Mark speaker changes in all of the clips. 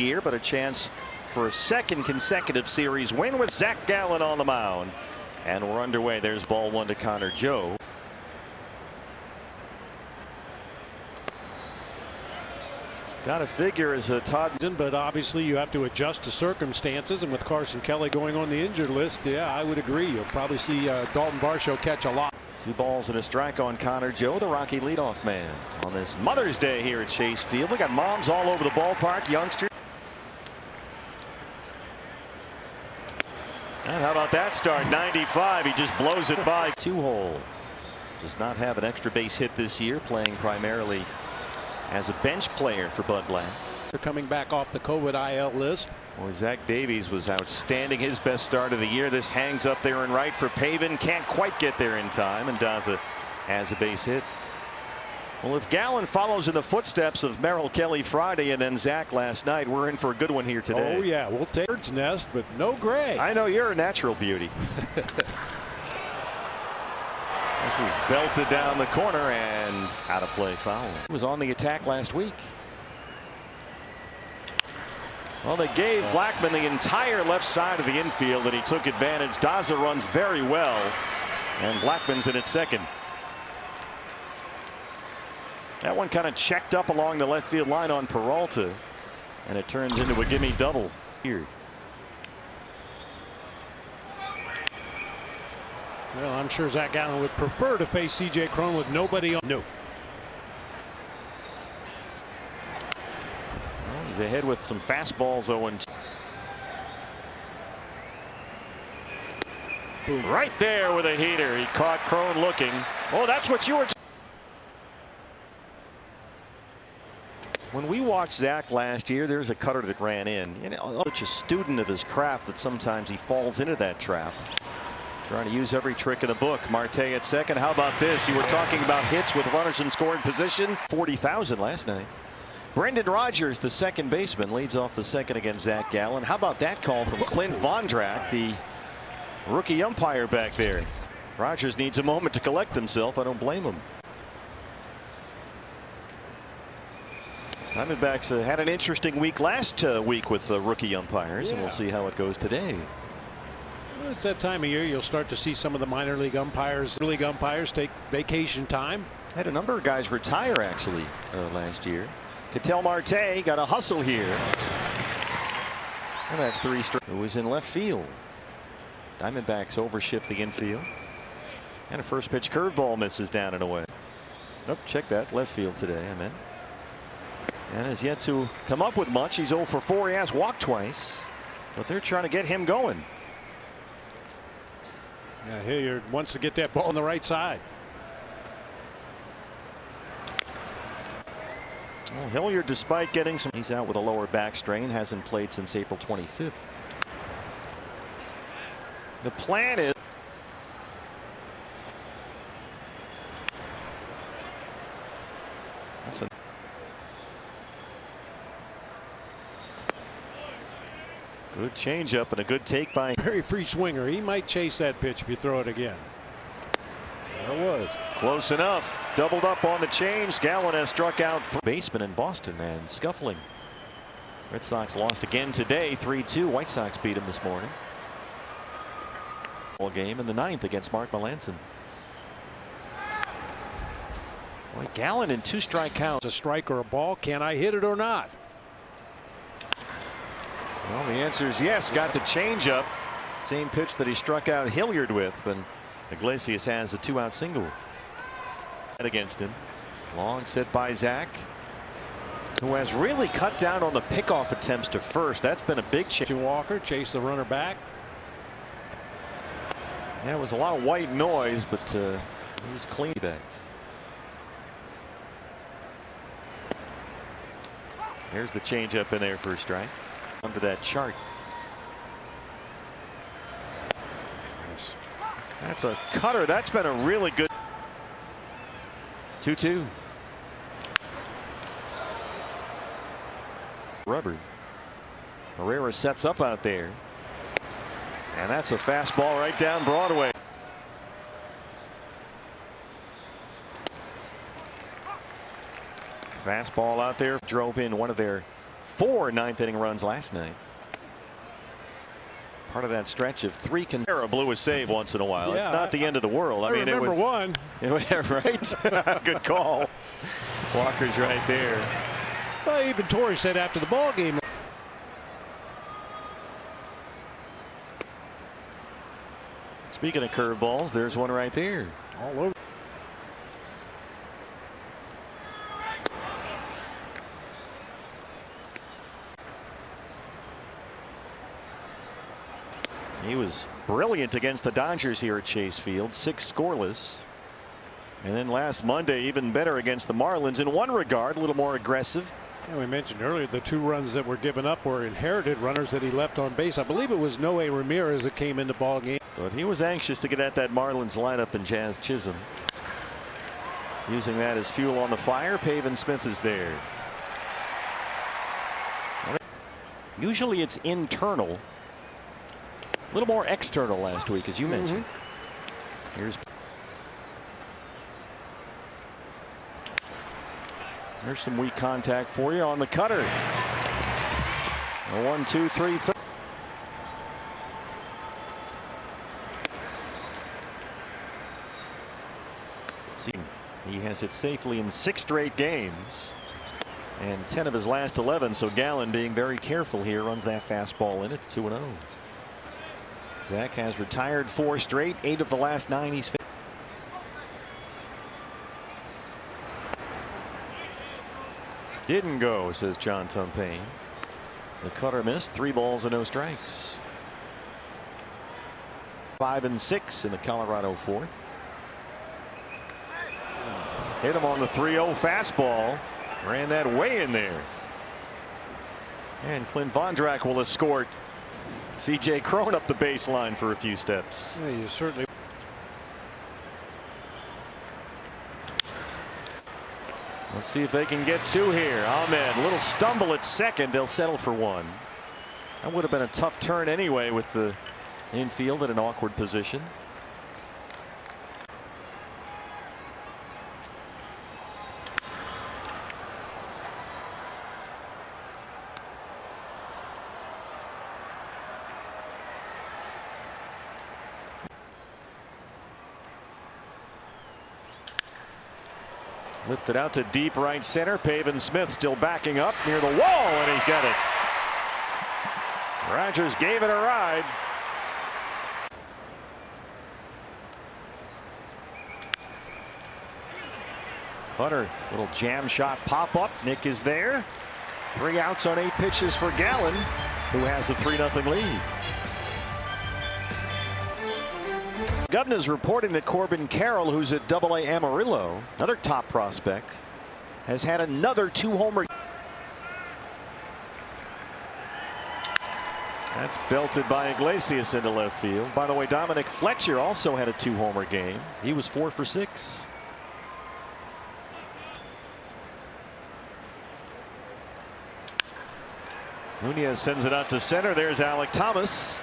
Speaker 1: year, but a chance for a second consecutive series win with Zac Gallen on the mound. And we're underway. There's ball one to Connor Joe. Got to figure as a Todd,
Speaker 2: but obviously you have to adjust to circumstances, and with Carson Kelly going on the injured list, yeah, I would agree. You'll probably see Dalton Varsho catch a lot.
Speaker 1: 2 balls and a strike on Connor Joe, the Rocky leadoff man, on this Mother's Day here at Chase Field. We got moms all over the ballpark, youngsters. And how about that start? 95. He just blows it by. 2-hole. Does not have an extra base hit this year, playing primarily as a bench player for Bud Black.
Speaker 2: They're coming back off the COVID IL list.
Speaker 1: Boy, Zach Davies was outstanding. His best start of the year. This hangs up there and right for Pavin. Can't quite get there in time, and Daza has a base hit. Well, if Gallen follows in the footsteps of Merrill Kelly Friday and then Zach last night, we're in for a good one here today.
Speaker 2: Oh yeah, we'll take bird's nest, but no gray.
Speaker 1: I know you're a natural beauty. This is belted down the corner and out of play, foul. He was on the attack last week. Well, they gave Blackman the entire left side of the infield, and he took advantage. Daza runs very well, and Blackman's in at second. That one kind of checked up along the left field line on Peralta, and it turns into a gimme double here.
Speaker 2: Well, I'm sure Zac Gallen would prefer to face C.J. Cron with nobody on. No.
Speaker 1: Well, he's ahead with some fastballs. 0-2. Right there with a heater. He caught Cron looking. Oh, that's what you were. When we watched Zach last year, there's a cutter that ran in. You know, such a student of his craft that sometimes he falls into that trap. Trying to use every trick in the book. Marte at second. How about this? You were talking about hits with runners in scoring position. 40,000 last night. Brendan Rodgers, the second baseman, leads off the second against Zac Gallen. How about that call from Clint Vondrack, the rookie umpire back there? Rodgers needs a moment to collect himself. I don't blame him. Diamondbacks had an interesting week last week with rookie umpires, and we'll see how it goes today.
Speaker 2: Well, it's that time of year you'll start to see some of the minor league umpires take vacation time.
Speaker 1: Had a number of guys retire actually last year. Ketel Marte got a hustle here. And that's 3 straight. Who was in left field. Diamondbacks overshift the infield. And a first pitch curveball misses down and away. Nope, check that. Left field today, I meant. And has yet to come up with much. He's 0 for 4. He has walked twice. But they're trying to get him going.
Speaker 2: Yeah, Hilliard wants to get that ball on the right side.
Speaker 1: Well, Hilliard, despite getting some, he's out with a lower back strain, hasn't played since April 25th. The plan is good changeup and a good take by.
Speaker 2: Very free swinger. He might chase that pitch if you throw it again. There it was.
Speaker 1: Close enough. Doubled up on the change. Gallen has struck out 3 basemen in Boston and scuffling. Red Sox lost again today, 3-2. White Sox beat them this morning. Game in the 9th against Mark Melanson. Boy, Gallen in 2 strike counts.
Speaker 2: A strike or a ball. Can I hit it or not?
Speaker 1: Well, the answer is yes. Got the changeup. Same pitch that he struck out Hilliard with. But Iglesias has a 2-out single against him. Long set by Zach, who has really cut down on the pickoff attempts to first. That's been a big change.
Speaker 2: Walker chase the runner back.
Speaker 1: Yeah, it was a lot of white noise, but he's clean backs. There's the changeup in there for a strike. Under that chart. That's a cutter. That's been a really good 2-2. Rubber. Herrera sets up out there. And that's a fastball right down Broadway. Fastball out there. Drove in one of their 4 ninth-inning runs last night. Part of that stretch of 3 blew a save once in a while.
Speaker 2: Yeah,
Speaker 1: it's not the end of the world.
Speaker 2: I mean, remember one.
Speaker 1: Right? Good call. Walker's right there.
Speaker 2: Well, even Torrey said after the ball game.
Speaker 1: Speaking of curveballs, there's one right there.
Speaker 2: All over.
Speaker 1: He was brilliant against the Dodgers here at Chase Field, 6 scoreless. And then last Monday, even better against the Marlins in one regard, a little more aggressive.
Speaker 2: And we mentioned earlier the 2 runs that were given up were inherited runners that he left on base. I believe it was Noe Ramirez that came in the ball game.
Speaker 1: But he was anxious to get at that Marlins lineup in Jazz Chisholm. Using that as fuel on the fire, Pavin Smith is there. Usually it's internal. A little more external last week, as you mentioned. There's some weak contact for you on the cutter. A 1, 2, 3. He has it safely in 6 straight games and 10 of his last 11. So Gallen, being very careful here, runs that fastball in. It's 2-0. Zac has retired 4 straight, 8 of the last 9 he's faced. Didn't go, says John Tumpain. The cutter missed. 3 balls and no strikes. 5 and 6 in the Colorado 4th. Hit him on the 3-0 fastball. Ran that way in there. And Clint Vondrak will escort C.J. Cron up the baseline for a few steps.
Speaker 2: Yeah, you certainly.
Speaker 1: Let's see if they can get 2 here. Ahmed, little stumble at second. They'll settle for 1. That would have been a tough turn anyway with the infield at an awkward position. Lifted out to deep right center. Pavin Smith still backing up near the wall, and he's got it. Rogers gave it a ride. Cutter, little jam shot pop up. Nick is there. 3 outs on 8 pitches for Gallen, who has a 3-0 lead. Governor is reporting that Corbin Carroll, who's at AA Amarillo, another top prospect, has had another 2 homer. That's belted by Iglesias into left field. By the way, Dominic Fletcher also had a 2 homer game. He was 4 for 6. Nunez sends it out to center. There's Alec Thomas.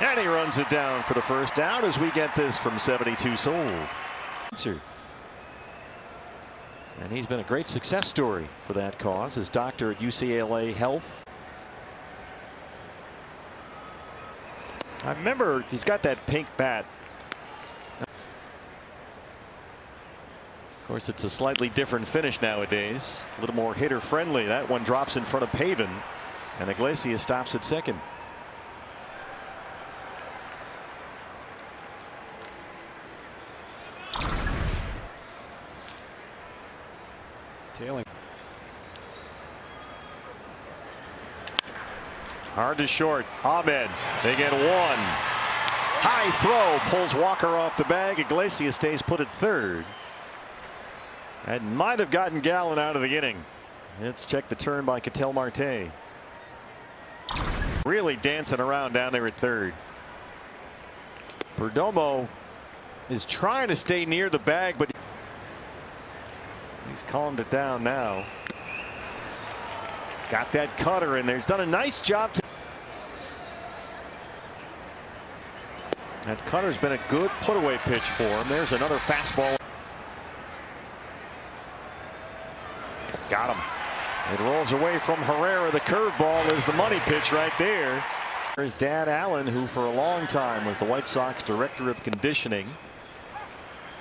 Speaker 1: And he runs it down for the first down as we get this from 72 Sold. And he's been a great success story for that cause. His doctor at UCLA Health. I remember he's got that pink bat. Of course, it's a slightly different finish nowadays. A little more hitter friendly. That one drops in front of Pavin, and Iglesias stops at second.
Speaker 2: Tailing.
Speaker 1: Hard to short. Ahmed. They get 1. High throw pulls Walker off the bag. Iglesias stays put at third. That might have gotten Gallen out of the inning. Let's check the turn by Ketel Marte. Really dancing around down there at third. Perdomo is trying to stay near the bag, but he's calmed it down now. Got that cutter in there. He's done a nice job. That cutter's been a good put-away pitch for him. There's another fastball. Got him. It rolls away from Herrera. The curveball is the money pitch right there. There's Dad Allen, who for a long time was the White Sox director of conditioning.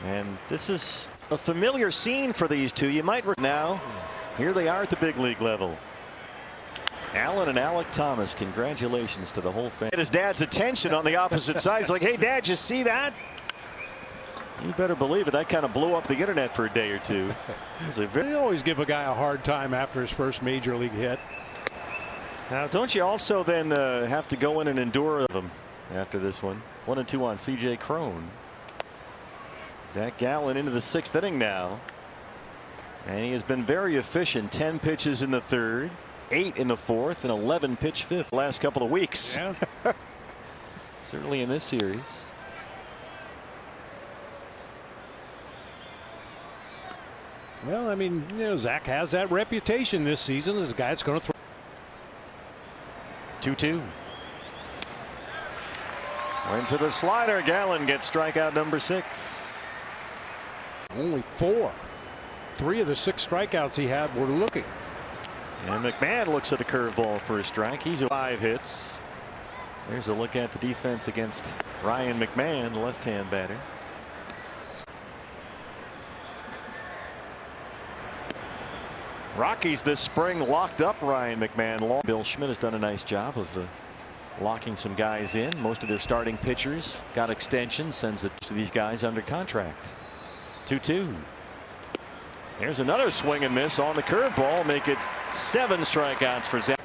Speaker 1: And this is a familiar scene for these two. You might now. Here they are at the big league level. Allen and Alec Thomas, congratulations to the whole family. Get his dad's attention on the opposite side. He's like, hey, Dad, you see that? You better believe it. That kind of blew up the internet for a day or two.
Speaker 2: They always give a guy a hard time after his first major league hit.
Speaker 1: Now, don't you also then have to go in and endure them after this one? 1-2 on C.J. Cron. Zac Gallen into the 6th inning now. And he has been very efficient. 10 pitches in the 3rd, 8 in the 4th, and 11 pitch 5th last couple of weeks.
Speaker 2: Yeah.
Speaker 1: Certainly in this series.
Speaker 2: Well, I mean, you know, Zac has that reputation this season as a guy that's going to throw.
Speaker 1: 2-2. Into the slider. Gallen gets strikeout number 6.
Speaker 2: Only 4. 3 of the 6 strikeouts he had were looking.
Speaker 1: And McMahon looks at a curveball for a strike. He's 5 hits. There's a look at the defense against Ryan McMahon, the left-hand batter. Rockies this spring locked up Ryan McMahon. Bill Schmidt has done a nice job of locking some guys in. Most of their starting pitchers got extensions, sends it to these guys under contract. 2-2. There's another swing and miss on the curveball. Make it 7 strikeouts for Zac.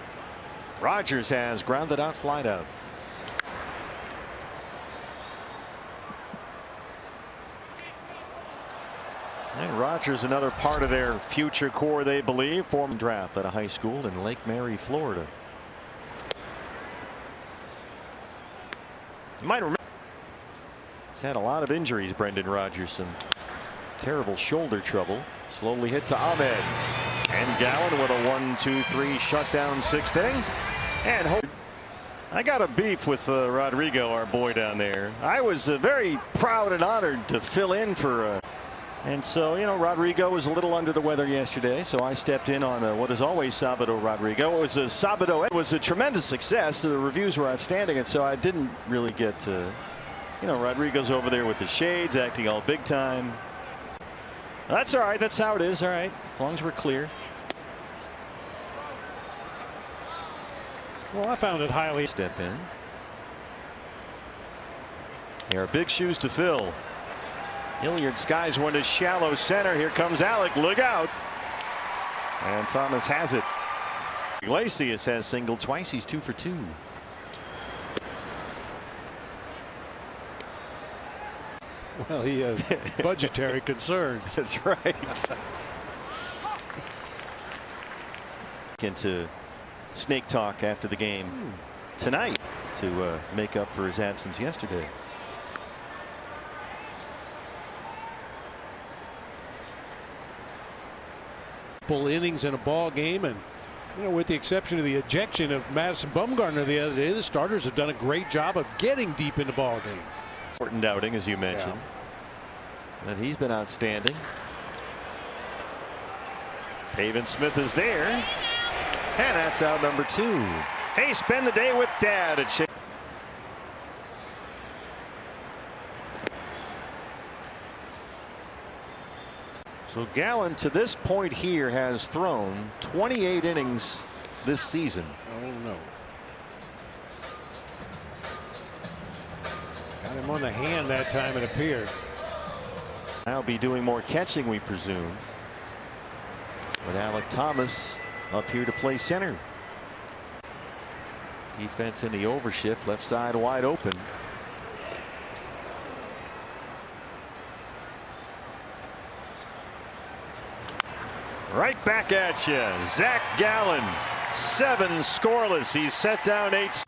Speaker 1: Rogers has grounded out, flied out. And Rogers, another part of their future core, they believe. Formed draft at a high school in Lake Mary, Florida. You might remember he's had a lot of injuries, Brendan Rodgers. Some terrible shoulder trouble. Slowly hit to Ahmed. And Gallen with a 1-2-3 shutdown 6th inning. And I got a beef with Rodrigo, our boy down there. I was very proud and honored to fill in for. And so, you know, Rodrigo was a little under the weather yesterday, so I stepped in on what is always Sábado Rodrigo. It was a Sábado. It was a tremendous success. The reviews were outstanding, and so I didn't really get to, you know, Rodrigo's over there with the shades, acting all big time. That's all right. That's how it is. All right, as long as we're clear.
Speaker 2: Well, I found it highly.
Speaker 1: Step in. There are big shoes to fill. Hilliard skies one to shallow center. Here comes Alec. Look out. And Thomas has it. Iglesias has singled twice. He's 2 for 2.
Speaker 2: Well, he has budgetary concerns.
Speaker 1: That's right. Into snake talk after the game tonight to make up for his absence yesterday.
Speaker 2: Innings in a ball game, and you know, with the exception of the ejection of Madison Bumgarner the other day, the starters have done a great job of getting deep in the ball game.
Speaker 1: Important outing, as you mentioned. Yeah. And he's been outstanding. Pavin Smith is there, and that's out number 2. Hey, spend the day with Dad at So Gallen to this point here has thrown 28 innings this season.
Speaker 2: Oh no. Got him on the hand that time, it appeared.
Speaker 1: Now be doing more catching, we presume, with Alec Thomas up here to play center. Defense in the overshift, left side wide open. Right back at you. Zac Gallen, 7 scoreless. He's set down 8.